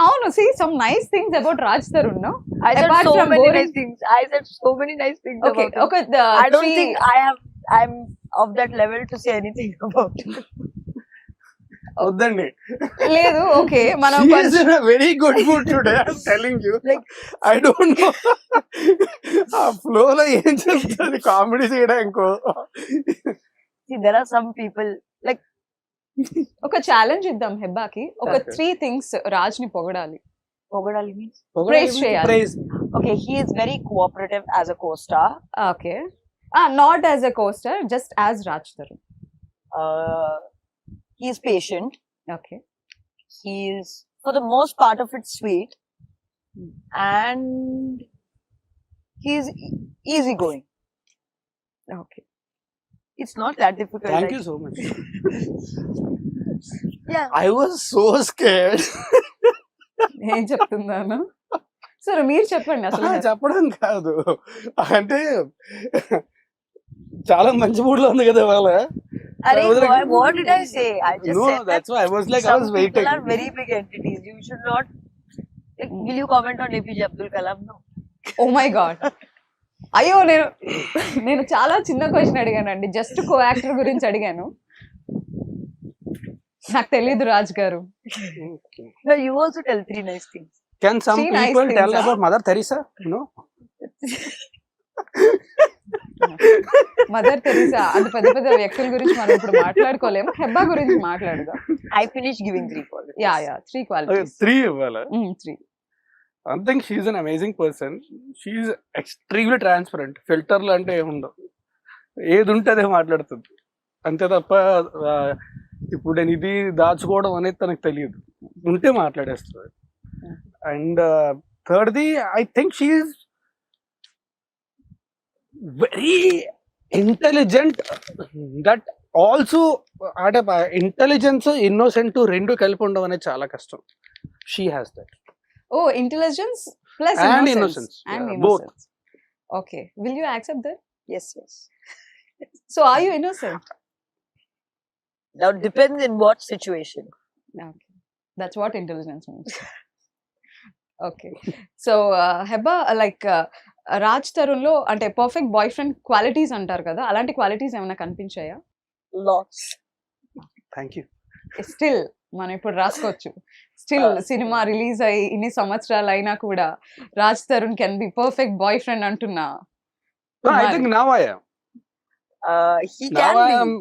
అవును, see some nice things about Raj Tarun, no? I said Apart so from many boring- nice things. I said so many nice things Okay, about him. okay. I don't think I'm of that level to say anything about him. వద్దండి. లేదు. Okay, మనం She is in a very good mood today, I'm telling you. Like, I don't know. ఆ flow లో ఏం చెప్తుంది comedy చేయడానికి. see, there are some people like ఒక challenge ఇద్దాం హెబ్బాకి. ఒక Okay. 3 things రాజ్ ని పొగడాలి. Pogadali means. Praise చేయాలి. Praise. Okay, he is very cooperative as a co-star. Okay. Not as a coaster, just as Raj Tarun. He is patient. Okay. He is, for the most part of it, sweet, and he is easygoing. Okay. It's not that difficult. Thank like- you so much. Yeah. I was so scared. ఏం చెప్తున్నాను? సరే మీరు చెప్పండి అసలు. చెప్పడం కాదు, అంటే చాలా మంచి మూడ్ లో ఉంది కదా వాళ్ళ. Arey, I was like, what did I say? I just No, said that that's why I was like, I some was people waiting. are very big entities. You should not. Like, will you comment on APJ Abdul Kalam? No. Oh my god. అయ్యో, నేను చాలా చిన్న question అడిగానండి. Just co actor గురించి అడిగాను. నాకు తెలీదు రాజ్ గారు. No, you also tell 3 nice things. Can some See, nice people tell things, about Mother Teresa? No. Mother Teresa అంత పెద్ద పెద్ద వ్యక్తుల గురించి మనం ఇప్పుడు మాట్లాడుకోలేము. హెబ్బా గురించి మాట్లాడదాం. I finished giving 3 qualities. Yeah 3 qualities. 3 ఇవ్వాలా? 3. I think she's an amazing person. She's extremely transparent. ఫిల్టర్లు అంటే ఏముండవు, ఏది ఉంటే అదే మాట్లాడుతుంది అంతే తప్ప ఇప్పుడు నేను ఇది దాచుకోవడం అనేది తనకు తెలియదు, ఉంటే మాట్లాడేస్తుంది. అండ్ థర్డ్ది I think she's very intelligent. That also అంటే ఇంటెలిజెన్స్ ఇన్నోసెంట్ రెండు కలిపి ఉండడం అనేది చాలా కష్టం. She has that. ఓ intelligence plus And innocence. innocence. And Yeah, both. innocence. Okay. Will you accept that? Yes, yes. So are you innocent? Now it depends in what situation. Okay. That's what intelligence means. Okay. So Heba, like Raj Tarun లో అంటే perfect boy friend qualities అంటారు కదా, అలాంటి qualities ఏమైనా కనిపించాయా? Lots. Thank you. Still మనం ఇప్పుడు రాసుకోవచ్చు. Still cinema release అయ్యి ఇన్ని సంవత్సరాలు అయినా కూడా Raj Tarun can be perfect boyfriend అంటున్నా. I think now I am. He Now can I be. am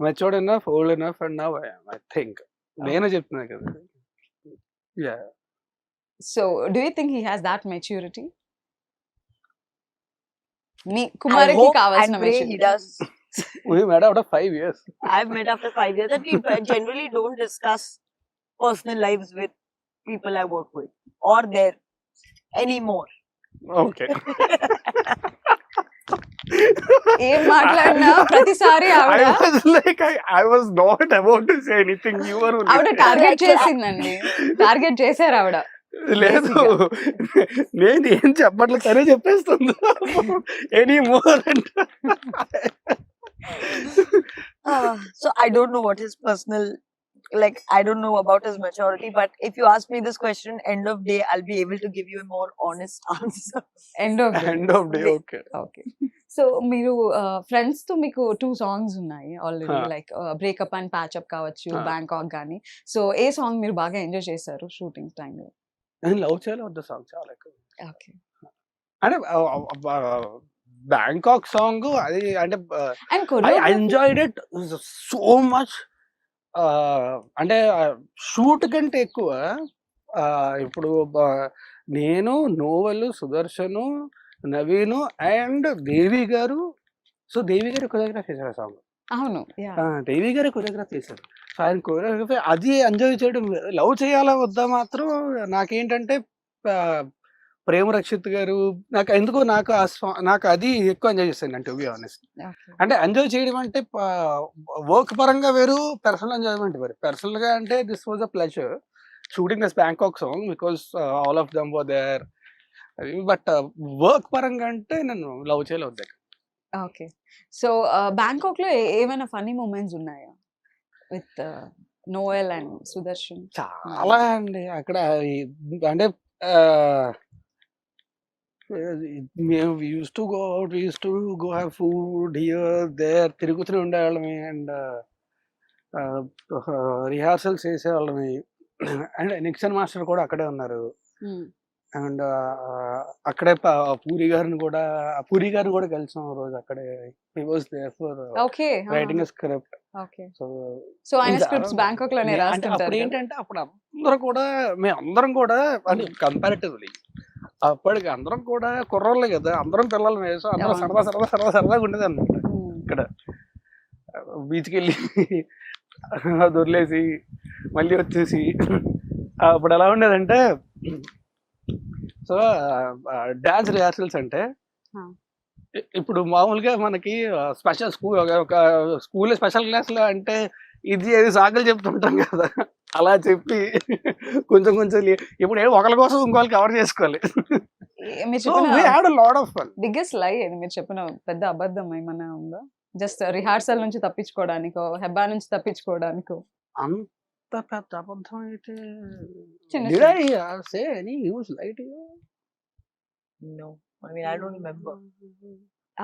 matured enough, old enough, and now I am. I think. నేనే చెప్తున్నా కదా. Yeah. So do you think he has that maturity? Me I కుమారికి hope and కావాల్సిన pray he maturity. does. We met after 5 years. I've met after 5 years that we generally don't discuss personal lives with people I work with or there anymore. Okay. ఏం మాట్లాడినా ప్రతిసారి ఆవిడ I was like, I was not about to say anything. You were only. ఆవిడ target చేసిందండి. Target చేశారు ఆవిడ. లేదు, నేను ఏం చెప్పట్లేదు, తనే చెప్పేస్తుంది. ఎనీ మోర్ అంటే So I don't know what his personal, like I don't know about his maturity, but if you ask me this question, end of day, I'll be able to give you a more honest answer. End of end of day. Okay. Okay. So మీరు friends తో మీకు 2 songs ఉన్నాయి already, Huh. Like breakup and patchup కావచ్చు, Huh. Bangkok గానీ. So ఏ song మీరు బాగా enjoy చేశారు షూటింగ్ టైంలో? నేను లవ్ చేయాలి వద్ద సాంగ్ చాలా ఎక్కువ. ఓకే. అంటే బ్యాంకాక్ సాంగ్ అది అంటే and I enjoyed it so much. అంటే షూట్ కంటే ఎక్కువ ఇప్పుడు నేను, నోవెల్, సుదర్శను, నవీను అండ్ దేవి గారు. సో దేవి గారు కొరియోగ్రాఫ్ చేశారు ఆ సాంగ్. అవును. దేవి గారు కొరియోగ్రాఫ్ చేశారు. సో ఆయన కొరియోగ్రఫీ అది ఎంజాయ్ చేయడం. లవ్ చేయాలా వద్దా మాత్రం నాకేంటంటే ప్రేమ రక్షిత్ గారు నాకు ఎందుకో నాకు అది ఎక్కువ ఎంజాయ్ చేస్తాను అంటే, టు బి ఆనెస్ట్. అంటే ఎంజాయ్ చేయడం అంటే వర్క్ పరంగా వేరు, పర్సనల్ ఎంజాయ్మెంట్ వేరు. పర్సనల్ గా అంటే this was a pleasure shooting this Bangkok song because all of them were there. But work పరంగా అంటే నేను లవ్ చేయలేదు. ఓకే. సో బ్యాంకాక్ లో ఏమైనా ఫన్నీ మూమెంట్స్ ఉన్నాయా విత్ నోయల్ అండ్ సుదర్శన్? చాలా అండి అక్కడ. అంటే మేము use to go out, use to go have food here there, తిరుగుతూనే ఉండేవాళ్ళమి. అండ్ రిహార్సల్స్ చేసేవాళ్ళమి. అండ్ నిక్సన్ మాస్టర్ కూడా అక్కడే ఉన్నారు. అండ్ అక్కడే పూరి గారిని కూడా కలిసాం రోజు అక్కడే. He was there for okay. Writing a script. Okay. So ఆయన స్క్రిప్ట్స్ బ్యాంకాక్ లోనే అంటే రాస్తుంటారు అప్పుడు కదా? ఏంటంటే అప్పుడు మేమందరం కూడా అంటే కంపారిటివ్లీ అప్పటికి అందరం కూడా కుర్రోళ్ళే కదా, అందరం పిల్లలు వేసాం, అందరం సరదాగా ఉండేది అనమాట. ఇక్కడ బీచ్కి వెళ్ళి దొరిలేసి మళ్ళీ వచ్చేసి అప్పుడు ఎలా ఉండేదంటే, సో డాన్స్ రిహార్సల్స్ అంటే ఇప్పుడు మామూలుగా మనకి స్పెషల్ ఒక స్కూల్లో స్పెషల్ క్లాస్లో అంటే ఇది అది సాకులు చెప్తుంటాం కదా, అలా చెప్పి కొంచెం ఇప్పుడు ఒకరి కోసం ఇంకోళ్ళు కవర్ చేసుకోవాలి. మీరు So we had a lot of fun. Biggest లై ఏది మీరు చెప్పిన పెద్ద అబద్ధం ఏమైనా ఉందా? జస్ట్ రిహార్సల్ నుంచి తప్పించుకోవడానికో, హెబ్బా నుంచి తప్పించుకోవడానికో? అంత పెద్ద అబద్ధం అయితే చిన్న did I say any huge lie to you? No, I mean I don't remember.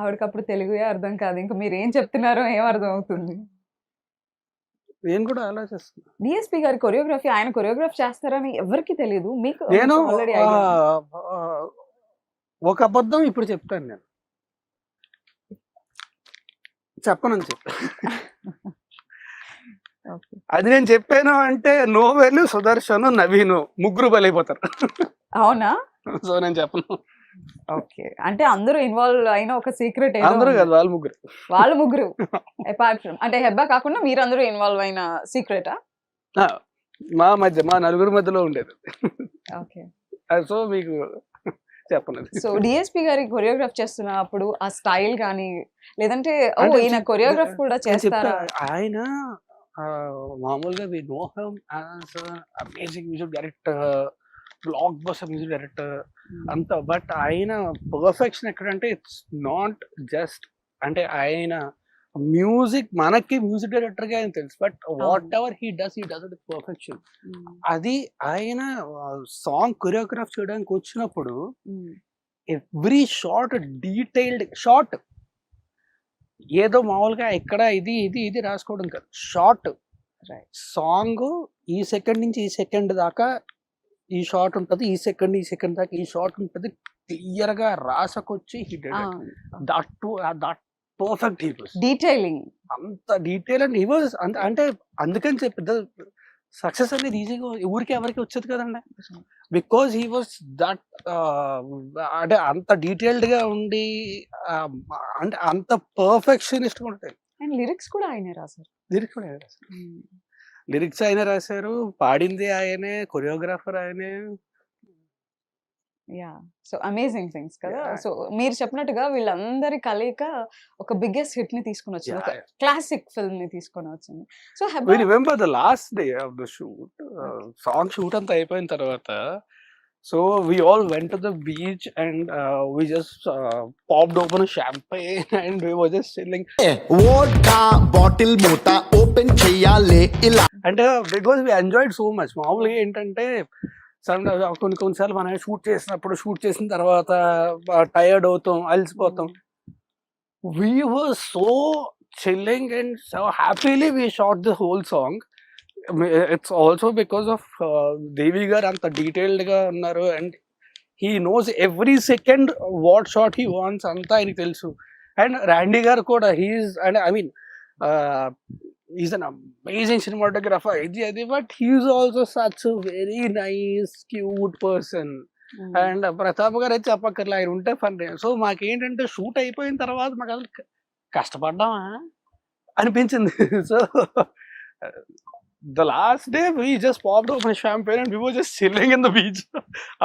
ఆవిడకప్పుడు తెలుగే అర్థం కాదు, ఇంకా మీరు ఏం చెప్తున్నారో ఏం అర్థం అవుతుంది. నేను కూడా ఆలోచిస్తున్నా. డిఎస్పి గారి కొరియోగ్రఫీ, ఆయన కొరియోగ్రాఫ్ చేస్తారని ఎవరికి తెలియదు. మీకు నేను ఆల్రెడీ ఒక అబద్ధం ఇప్పుడు చెప్తాను. నేను చెప్పనని చెప్పి Okay. అది నేను చెప్పాను అంటే నోవెల్, సుదర్శన్, నవీన్ ముగ్గురు బలైపోతారు. అవునా? సో నేను చెప్పను. ఓకే. అంటే అందరూ ఇన్వాల్వ్ అయిన ఒక సీక్రెట్ అందరూ కాదు, వాళ్ళు ముగ్గురు. వాళ్ళు ముగ్గురు అపార్ట్ ఫ్రమ్ అంటే హెబ్బా కాకుండా మీరందరూ ఇన్వాల్వ్ అయిన సీక్రెటా? మా మధ్య, మా నలుగురు మధ్యలో ఉండేది. ఓకే. సో మీకు చెప్పను. సో డిఎస్పి గారి కొరియోగ్రాఫ్ చేస్తున్నప్పుడు ఆ స్టైల్ కానీ లేదంటే ఓ అంటే ఈయన కొరియోగ్రాఫ్ కూడా నేను చెప్తా, చేస్తారా? ఆయన మామూలుగా we know him as amazing music director, blockbuster music director అంత. బట్ ఆయన పర్ఫెక్షన్ ఎక్కడంటే ఇట్స్ నాట్ జస్ట్ అంటే ఆయన మ్యూజిక్, మనకి మ్యూజిక్ డైరెక్టర్ గా ఆయన తెలుసు, but whatever he does it perfection. అది ఆయన సాంగ్ కొరియోగ్రాఫ్ చేయడానికి వచ్చినప్పుడు ఎవ్రీ షార్ట్ డీటెయిల్డ్ షార్ట్, ఏదో మామూలుగా ఇక్కడ ఇది ఇది ఇది రాసుకోవడం కాదు, షార్ట్ సాంగ్ ఈ సెకండ్ నుంచి ఈ సెకండ్ దాకా ఈ షార్ట్ ఉంటుంది, ఈ సెకండ్ దాకా ఈ షార్ట్ ఉంటుంది, క్లియర్ గా రాసకొచ్చి that perfect he was detailing అంత డీటెయిల్ అండ్ హీ వాస్ అంటే అందుకని చెప్పి సక్సెస్ అనేది ఈజీగా ఊరికి ఎవరికి వచ్చేది కదండి, బికాజ్ హీ వాస్ దట్ అంటే అంత డీటెయిల్డ్ గా ఉండి అంటే అంత పర్ఫెక్షనిస్ట్ గా ఉంటాయి. అండ్ లిరిక్స్ కూడా ఆయనే రాశారు. లిరిక్స్ కూడా ఆయనే రాశారు, లిరిక్స్ ఆయన రాశారు, పాడింది ఆయనే, కొరియోగ్రాఫర్ ఆయనే. యా, సో అమేజింగ్ థింగ్స్ కదా. Yeah. సో మీరు చెప్పినట్టుగా వీళ్ళందరి కలయిక ఒక బిగ్గెస్ట్ హిట్ ని తీసుకొని వచ్చింది, ఒక Yeah. క్లాసిక్ ఫిల్మ్ ని తీసుకొని వచ్చింది. So We remember the last day of the shoot, song shoot అంతా అయిపోయిన తర్వాత, so we all went to the beach and we just popped open a champagne and we were just chilling. Vodka bottle మూత open చెయ్యాలే ఇలా. అంటే because we enjoyed so much. మామూలుగా ఏంటంటే కొన్నిసార్లు మనం షూట్ చేసిన తర్వాత టైర్డ్ అవుతాం, అలసిపోతాం. We were so chilling and so happily we shot the whole song. It's also because of Devi garu anta detailed ga unnaru and he knows every second what shot he wants anta ayiniki telusu. And Randy garu kuda, he's an amazing cinematographer, but he's also such a very nice, cute person. And Pratap గారు అయితే చెప్పక్కర్లే, ఆయన ఉంటే fun. So మాకేంటంటే shoot అయిపోయిన తర్వాత మాకు అసలు కష్టపడ్డామా అనిపించింది. So the last day we just popped open champagne and we were just chilling in the beach.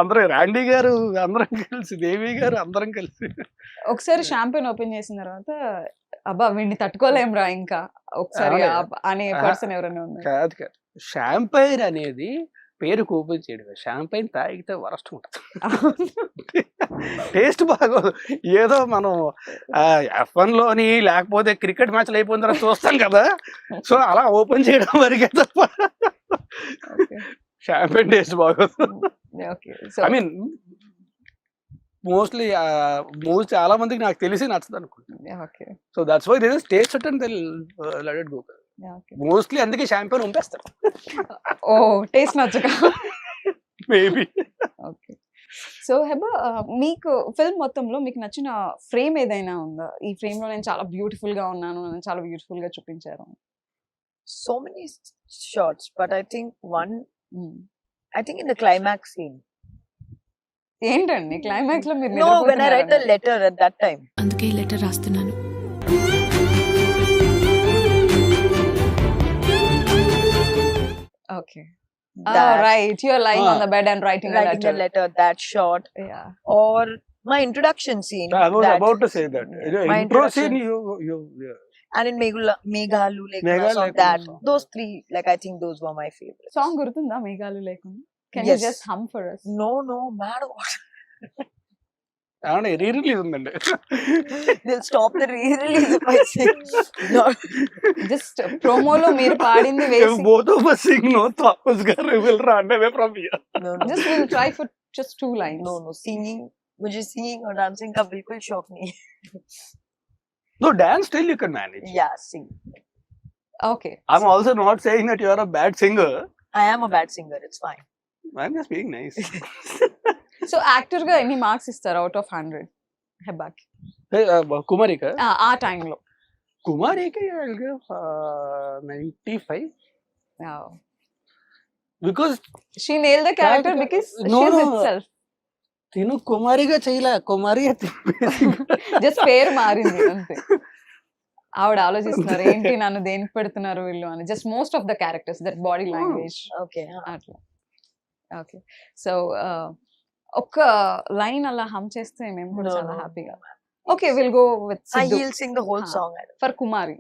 అందరూ రాండీ గారు, అందరం కలిసి, దేవి గారు, అందరం కలిసి. ఒకసారి షాంపెయిన్ ఓపెన్ చేసిన తర్వాత అబ్బా వీడిని తట్టుకోలేం రా ఇంకా ఒకసారి అనే పర్సన్ ఎవరైనా ఉన్నారు? కాదు కాదు, షాంపైన్ అనేది పేరుకు ఓపెన్ చేయడం, షాంపైన్ తాగితే వరస్ట్ ఉంటుంది, టేస్ట్ బాగోదు. ఏదో మనం F1 లోని లేకపోతే క్రికెట్ మ్యాచ్లు అయిపోయిన తర్వాత చూస్తాం కదా, సో అలా ఓపెన్ చేయడం వరకే తప్ప షాంపైన్ టేస్ట్ బాగోదు. ఐ మీన్ మోస్ట్లీ చాలా మందికి నాకు తెలిసి నచ్చదు అనుకుంటున్నాను. So that's why they just taste it and they let it go. Mostly అందుకే షాంపైన్ ఉంపేస్తారు. ఓ టేస్ట్ నచ్చక మేబీ. ఓకే. సో హెబా, మీకు ఫిల్మ్ మొత్తంలో మీకు నచ్చిన ఫ్రేమ్ ఏదైనా ఉందా? ఈ ఫ్రేమ్ లో నేను చాలా బ్యూటిఫుల్ గా ఉన్నాను, నన్ను చాలా బ్యూటిఫుల్ గా చూపించారు. So many shots, but I think in the climax scene. ఏంటండి క్లైమాక్స్ లో మీరు No, when I write a letter at that time. అందుకే ఈ లెటర్ రాస్తున్నాను. Okay. That, right, you are lying on the bed and writing a writing a letter, that shot, Yeah. or my introduction scene. I was that- about to say that. My Intro introduction. scene, you And in Meghalu Meghalu song, Lekuna that song. those three, like I think those were my favorites. Song గుర్తుందా మేఘాలు లేకుండా? Can you Yes. Just hum for us? No, mad. అవును, రీ-రిలీజ్ ఉందండి. They'll stop the re-release if I sing. No. Just ప్రోమోలో మీరు పాడింది If వేసి both of us sing, no, Thomas garu will run away from here. No. Just will try for just 2 lines. No. Singing, मुझे singing और dancing का बिल्कुल शौक नहीं है. No, dance still you can manage. Yeah, sing. Okay. I'm also not saying that you are a bad singer. I am a bad singer. It's fine. I'm just being nice. So actor గా ఎన్ని marks ఇస్తారు out of 100 హెబ్బాకి Hey, Kumarika, ఆ టైంలో? కుమారికి 95 because she nail the character because No, she no. Is self తిను కుమారిగా చేయలే, కుమారి just పేరు మారింది అంతే. ఆవిడ ఆలోచిస్తున్నారు ఏంటి నన్ను దేనికి పెడుతున్నారు వీళ్ళు అని. Just most of the characters that body language Okay. అట్లా. ఓకే, సో ఒక్క లైన్ అలా హమ్ చేస్తే మేము కూడా No, చాలా no. హ్యాపీగా. Okay, will go with He'll sing the whole song. For Kumari.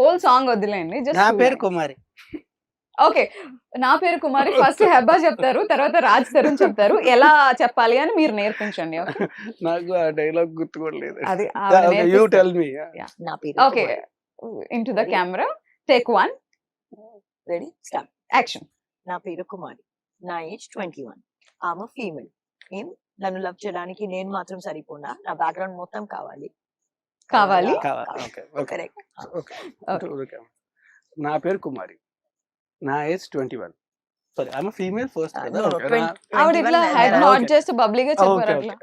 Whole song వదిలేండి, నా జస్ట్ పేరు కుమారి. ఓకే. నా పేరు కుమారి. ఫస్ట్ హెబ్బా చెప్తారు, తర్వాత రాజ్ తరుణ్ చెప్తారు. ఎలా చెప్పాలి అని మీరు నేర్పించండి. ఓకే, నాకు ఆ డైలాగ్ గుర్తుకోలేదు. అది you tell me. Na peru okay, into the camera, take 1, Ready? Start. Action. నా పేరు కుమారి, నా ఏజ్ 21. ఆమె ఫీమేల్. నన్ను లవ్ చేయడానికి నేను మాత్రం సరిపోనా, నా బ్యాక్గ్రౌండ్ మొత్తం కావాలి. కావాలి. Okay okay correct. ఓకే. నా పేరు కుమారి, నా age 21. Sorry, I'm female first కదా. ఆవిడ ఇట్లా హెడ్ నాట్ చేస్తే బబ్లీగా చెప్పారు అట్లా.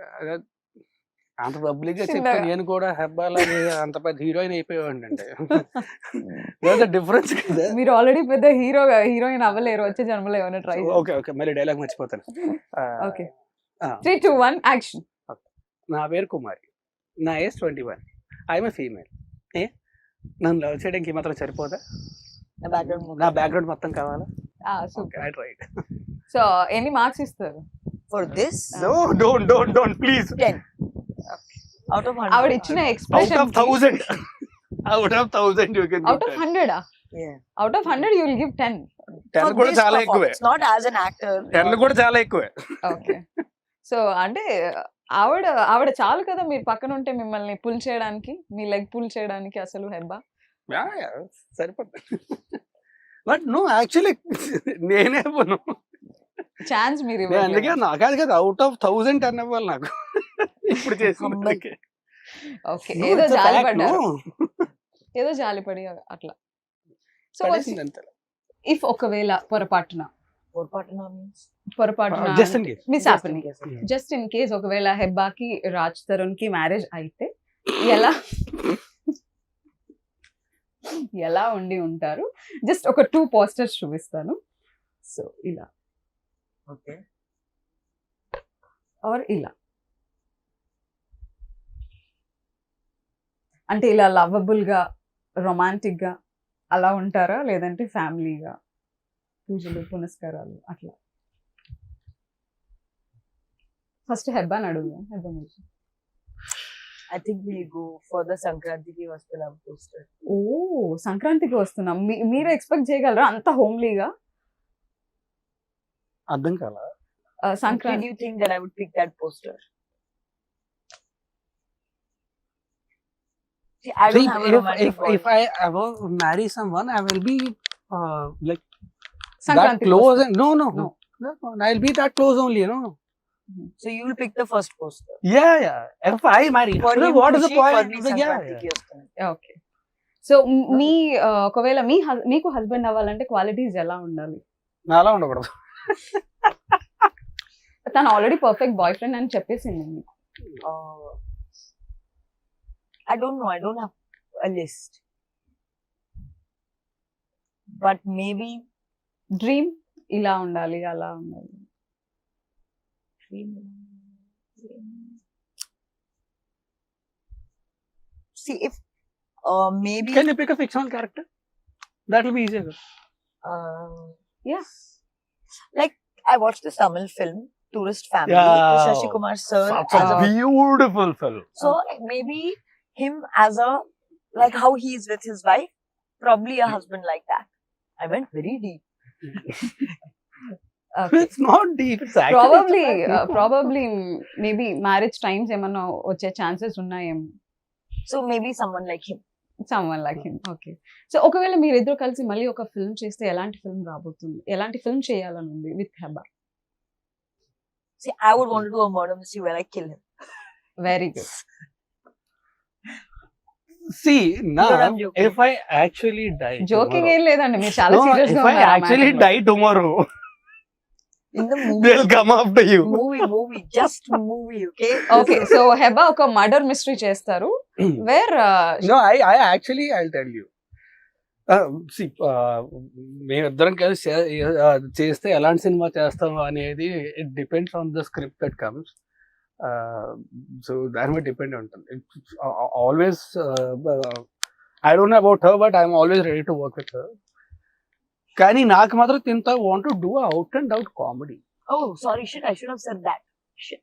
అంత పబ్లిక్ గా చెప్తే చిన్నగా. నేను కూడా హెబ్బాలా అంత పెద్ద హీరోయిన్ అయిపోయాడు అంటే డిఫరెన్స్ కదా. మీరు ఆల్రెడీ పెద్ద హీరోయిన్ అవ్వలేరు వచ్చే జన్మలో ఏమైనా ట్రై. ఓకే ఓకే, మళ్ళీ డైలాగ్ మర్చిపోతాను. Okay, 3, 2, 1 action. నా పేరు కుమారి, నా ఏజ్ 21. I'm female. నన్ను లవ్ చేయడానికి మాత్రం సరిపోదా, నా బ్యాక్గ్రౌండ్ నా బ్యాక్గ్రౌండ్ మొత్తం కావాలా? సూపర్. Right right. సో ఎన్ని మార్క్స్ ఇస్తారు? For this No, don't please. 10 out of 100. ఆవిడ ఇచ్చిన Out expression of 1000. Out of 1000 you can out of 100. Yeah. Out of 100 you will give 10. 10 For కూడా this చాలా ఎక్కువే. performance, not as an actor. 10 కూడా చాలా ఎక్కువే. ఓకే, సో అంటే ఆవిడ చాలు కదా మీరు పక్కన ఉంటే మిమ్మల్ని పుల్ చేయడానికి, మీ లెగ్ పుల్ చేయడానికి. అసలు హెబ్బా Yeah, సరిపోతుంది. బట్ నో యాక్చువల్లీ నేనే పోను. ఛాన్స్ మీరు నేను అందుకే ఇవ్వలేదు. నాకు అది కదా అవుట్ ఆఫ్ 1000 10 అవ్వాలి నాకు ఇప్పుడు చేసింది. ఓకే, ఏదో జాలి పడ్డారు, ఏదో జాలిపడి అట్లా. సో ఇఫ్ ఒకవేళ పొరపాటున means just in case miss happening, just in case ఒకవేళ హెబ్బాకి రాజ్ తరుణ్ కి మ్యారేజ్ అయితే ఎలా ఉండి ఉంటారు? జస్ట్ ఒక 2 పోస్టర్స్ చూపిస్తాను. సో ఇలా okay. ఆర్ ఇలా, అంటే ఇలా లవబుల్ గా రొమాంటిక్ గా అలా ఉంటారా, లేదంటే ఫ్యామిలీగా పూజలు పునస్కారాలు అట్లా? ఫస్ట్ హెబ్బాని అడుగుదాం. హెబ్బా మీరు. I think we'll go for the Sankranti ki Vastulam poster. ఓ, సంక్రాంతికి వస్తున్నాం. మీరు ఎక్స్పెక్ట్ చేయగలరా అంత హోమ్లీగా? అర్థం కాల. Did Sankranti you think that I would pick that poster? See, I don't have a romantic if I ever marry someone, I will be like that సంక్రాంతికి close. వస్తున్నాం. No, No. I'll be that close only, you know. So you will pick the first poster. Yeah. If I marry, For then you, what is the Kushi, for point? me, Yeah. Sankranti ki Vastulam. Okay, so మీ ఒకవేళ మీకు husband అవ్వాలంటే qualities ఎలా ఉండాలి? నాలా ఉండకూడదు. తను already perfect boy friend అని చెప్పేసింది మీకు. I don't know. I don't have a list. But maybe dream ఇలా ఉండాలి అలా ఉండాలి. see if maybe Can you pick a fictional character? That will be easier. Yeah. like I watched this Tamil film Tourist Family Yeah. with Shashi Kumar sir Such as a a, beautiful film. so maybe him as a like how he is with his wife, probably a husband like that. I went very deep. It's not deep. It's actually probably maybe marriage times ఏమన్నా వచ్చే chances ఉన్నాయేమో. So maybe someone like him. Someone like him. Okay, so ఒకవేళ మీరిద్దరు కలిసి మళ్ళీ ఒక film చేస్తే ఎలాంటి ఫిల్మ్ రాబోతుంది? ఎలాంటి ఫిల్మ్ చేయాలని ఉంది with Hebah? See, I would want to do a murder mystery where I kill him. Very good. See, now No, I'm joking. if I actually die joking tomorrow, ఏం లేదండి, మీరు చాలా no, సీరియస్ if గా I actually die tomorrow, In the movie. They'll come after you. Movie, just movie, okay? Okay so Heba ఒక murder mystery చేస్తారు wear No, I actually, I'll tell you. See, మేమిద్దరం కలిసి చేస్తే ఎలాంటి సినిమా చేస్తాము అనేది it depends on the script that comes. So దాని మీద డిపెండ్ ఉంటుంది. Always I don't know about her but I'm always ready to work with her. కానీ నాకు మాత్రం తింత want to do out and out comedy. Oh, sorry, shit, I should have said that. Shit.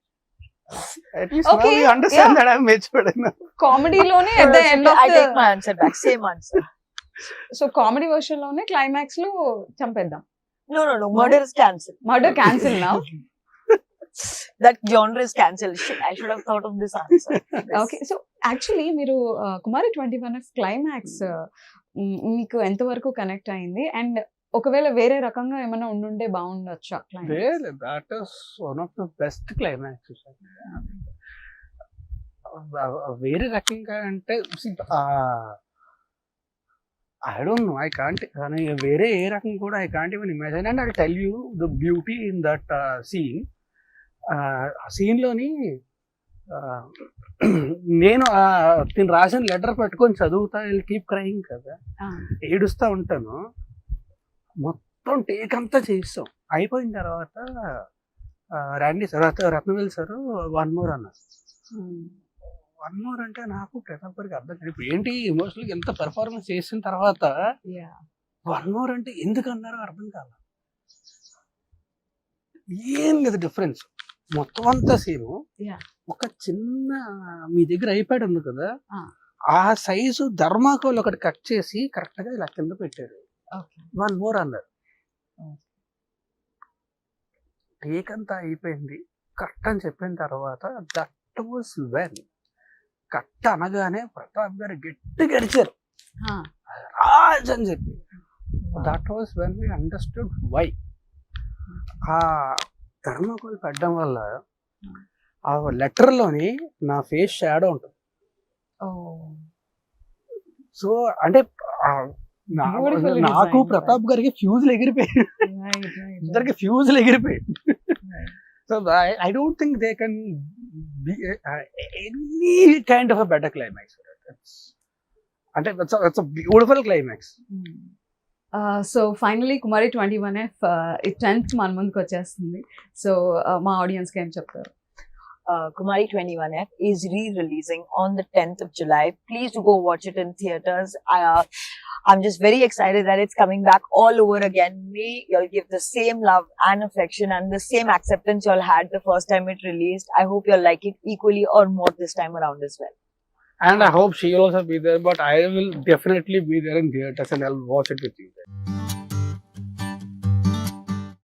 At least now Okay, you understand yeah. that I'm matured enough. కామెడీలోనే at the end of I the take my answer back. Same answer. So comedy version లోనే climax లో చంపేద్దాం. No. Murder is cancelled. Murder cancel నా. That genre is cancelled. Shit, I should have thought of this answer. Okay so actually మీరు కుమారి 21 climax మీకు ఎంతవరకు connect అయింది and ఒకవేళ వేరే రకంగా ఏమైనా ఉండుంటే బాగుండొచ్చా climax? Well, that is one of the best climaxes. వేరే రకంగా అంటే I don't know, I can't, వేరే ఏ రకం కూడా I can't even imagine. And I tell you the beauty in that scene. ఆ సీన్లోని నేను తిని రాసిన లెటర్ పట్టుకొని చదువుతా, కీప్ క్రైయింగ్ కదా, ఏడుస్తూ ఉంటాను. మొత్తం టేక్ అంతా చేస్తాం. అయిపోయిన తర్వాత రండి సార్, రత్నవేల్ సార్ 1 more అన్నారు. 1 more అంటే నాకు ప్రతాప్ గారికి అర్థం కాదు. ఇప్పుడు ఏంటి ఎమోషనల్గా ఎంత పెర్ఫార్మెన్స్ చేసిన తర్వాత 1 more అంటే ఎందుకు అన్నారో అర్థం కాదు. ఏం లేదు డిఫరెన్స్. మొత్తం అంతా సీను ఒక చిన్న మీ దగ్గర ఐప్యాడ్ ఉంది కదా, ఆ సైజు ధర్మాకోల్ ఒకటి కట్ చేసి కరెక్ట్ గా ఇలా కింద పెట్టారు. 1 more అన్నారు. టేక్ అంతా అయిపోయింది, కరెక్ట్ అని చెప్పిన తర్వాత దట్ వాస్ వెన్ కట్ అనగానే ప్రతాప్ గారు గట్టి గడిచారు రాజ్ అని చెప్పి. That was when we understood why. ఆ ధర్మకోల్ పెట్టడం వల్ల ఆ లెటర్లోని నా ఫేస్ షాడో ఉంటుంది. సో అంటే నాకు ప్రతాప్ గారికి ఫ్యూజులు ఎగిరిపోయాయి, ఇద్దరికి ఫ్యూజులు ఎగిరిపోయాయి. So I don't think they can be any kind of a better climax. అంటే it's a beautiful climax. So finally Kumari 21F 10th మన ముందుకు వచ్చేస్తుంది. సో మా ఆడియన్స్కి ఏం చెప్తారు? Kumari 21F is re-releasing on the 10th of July. Please do go watch it in theaters. I'm just very excited that it's coming back all over again. May y'all give the same love and affection and the same acceptance y'all had the first time it released. I hope you'll like it equally or more this time around as well. And I hope she'll also be there, but I will definitely be there in theaters and I'll watch it with you.